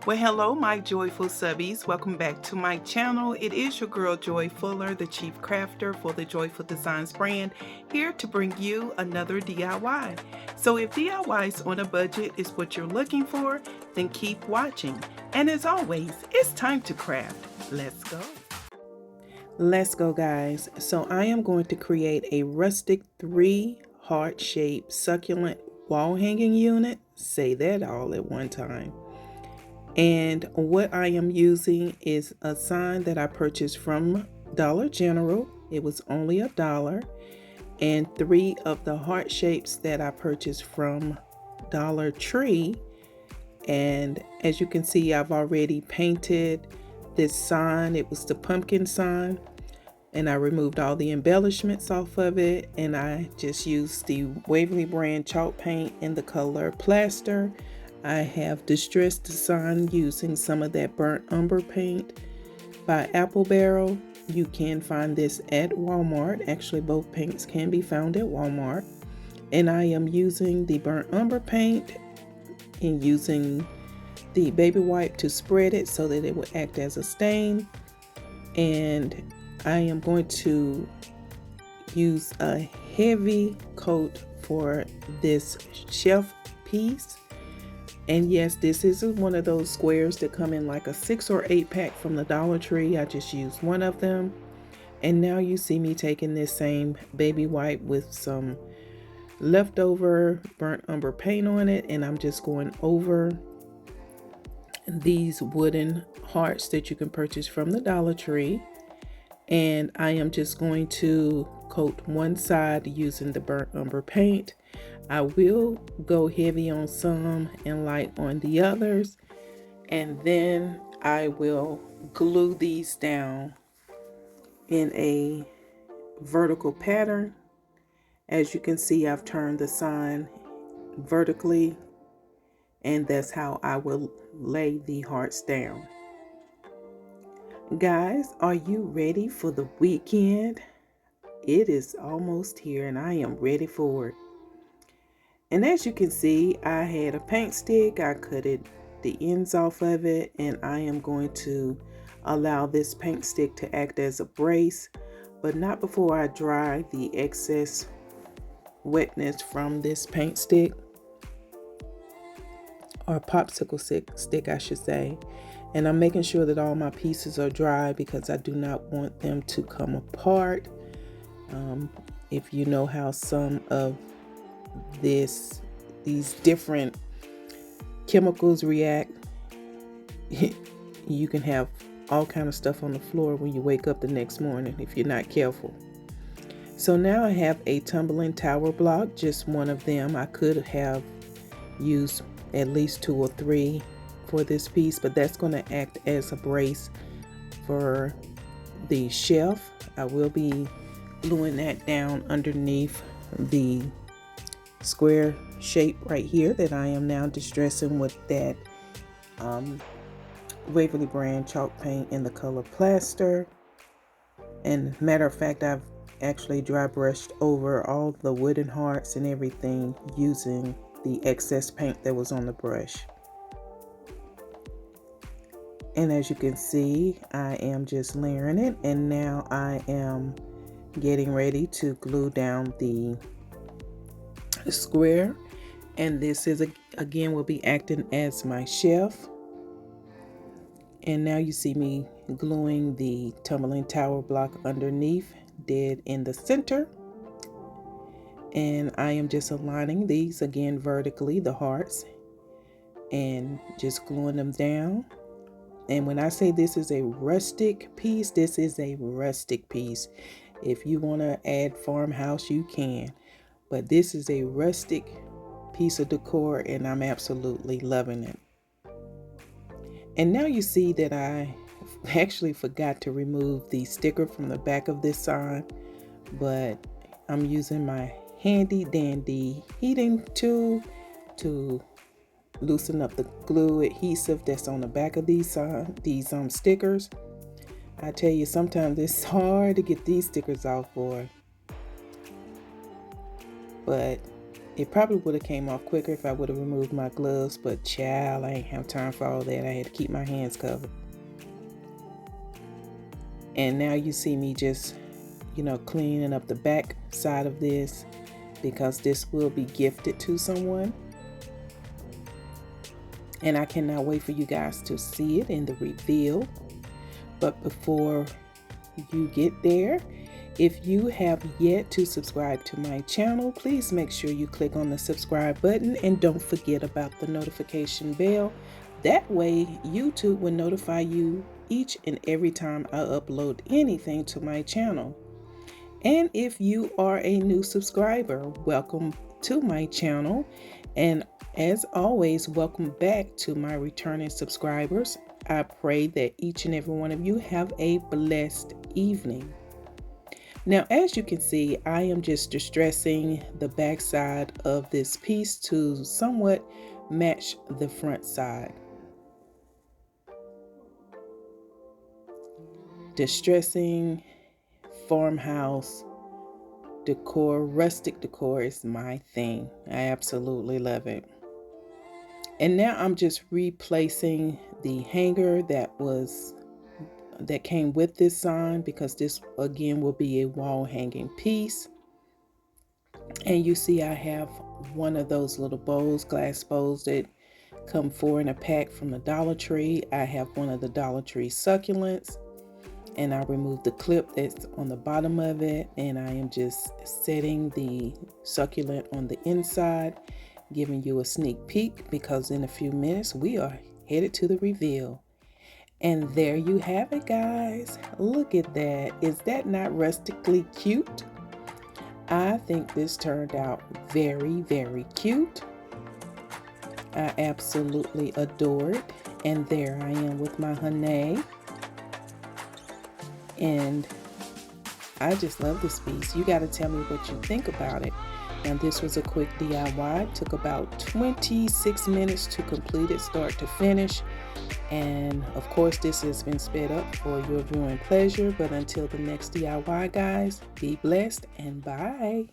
Well, hello, my joyful subbies. Welcome back to my channel. It is your girl, Joy Fuller, the chief crafter for the Joyful Designs brand, here to bring you another DIY. So if DIYs on a budget is what you're looking for, then keep watching. And as always, it's time to craft. Let's go. Let's go, guys. So I am going to create a rustic 3-heart-shaped succulent wall hanging unit. Say that all at one time. And what I am using is a sign that I purchased from Dollar General. It was only $1. And 3 of the heart shapes that I purchased from Dollar Tree. And as you can see, I've already painted this sign. It was the pumpkin sign. And I removed all the embellishments off of it. And I just used the Waverly brand chalk paint in the color plaster. I have distressed the sign using some of that burnt umber paint by Apple Barrel. You can find this at Walmart. Actually, both paints can be found at Walmart. And I am using the burnt umber paint and using the baby wipe to spread it so that it will act as a stain. And I am going to use a heavy coat for this shelf piece. And yes, this is one of those squares that come in like a 6 or 8 pack from the Dollar Tree. I just used one of them. And now you see me taking this same baby wipe with some leftover burnt umber paint on it. And I'm just going over these wooden hearts that you can purchase from the Dollar Tree. And I am just going to coat one side using the burnt umber paint. I will go heavy on some and light on the others, and then I will glue these down in a vertical pattern. As you can see, I've turned the sign vertically, and that's how I will lay the hearts down. Guys, are you ready for the weekend? It is almost here and I am ready for it. And as you can see, I had a paint stick. I cut the ends off of it, and I am going to allow this paint stick to act as a brace, but not before I dry the excess wetness from this paint stick, or popsicle stick I should say. And I'm making sure that all my pieces are dry because I do not want them to come apart. If you know how some of these different chemicals react, you can have all kind of stuff on the floor when you wake up the next morning if you're not careful. So now I have a tumbling tower block, just one of them. I could have used at least 2 or 3 for this piece, but that's going to act as a brace for the shelf. I will be gluing that down underneath the square shape right here that I am now distressing with that Waverly brand chalk paint in the color plaster. And matter of fact, I've actually dry brushed over all the wooden hearts and everything using the excess paint that was on the brush. And as you can see, I am just layering it, and now I am getting ready to glue down the square. And this is again will be acting as my shelf. And now you see me gluing the tumbling tower block underneath, dead in the center. And I am just aligning these again vertically, the hearts, and just gluing them down. And when I say this is a rustic piece, this is a rustic piece. If you want to add farmhouse, you can. But this is a rustic piece of decor, and I'm absolutely loving it. And now you see that I actually forgot to remove the sticker from the back of this sign, but I'm using my handy dandy heating tool to loosen up the glue adhesive that's on the back of these stickers. I tell you, sometimes it's hard to get these stickers off, boy. But It probably would have came off quicker if I would have removed my gloves, but child, I ain't have time for all that. I had to keep my hands covered. And now you see me just, cleaning up the back side of this, because this will be gifted to someone. And I cannot wait for you guys to see it in the reveal. But before you get there, if you have yet to subscribe to my channel, please make sure you click on the subscribe button and don't forget about the notification bell. That way YouTube will notify you each and every time I upload anything to my channel. And if you are a new subscriber, welcome to my channel. And as always, welcome back to my returning subscribers. I pray that each and every one of you have a blessed evening. Now, as you can see, I am just distressing the back side of this piece to somewhat match the front side. Distressing, farmhouse decor, rustic decor is my thing. I absolutely love it. And now I'm just replacing the hanger that came with this sign, because this again will be a wall hanging piece. And you see I have one of those little bowls, glass bowls that come 4 in a pack from the Dollar Tree. I have one of the Dollar Tree succulents, and I removed the clip that's on the bottom of it, and I am just setting the succulent on the inside, giving you a sneak peek, because in a few minutes we are headed to the reveal. And there you have it, guys. Look at that. Is that not rustically cute? I think this turned out very, very cute. I absolutely adore it. And there I am with my honey. And I just love this piece. You got to tell me what you think about it. And this was a quick DIY. It took about 26 minutes to complete it, start to finish. And of course, this has been sped up for your viewing pleasure. But until the next DIY, guys, be blessed and bye.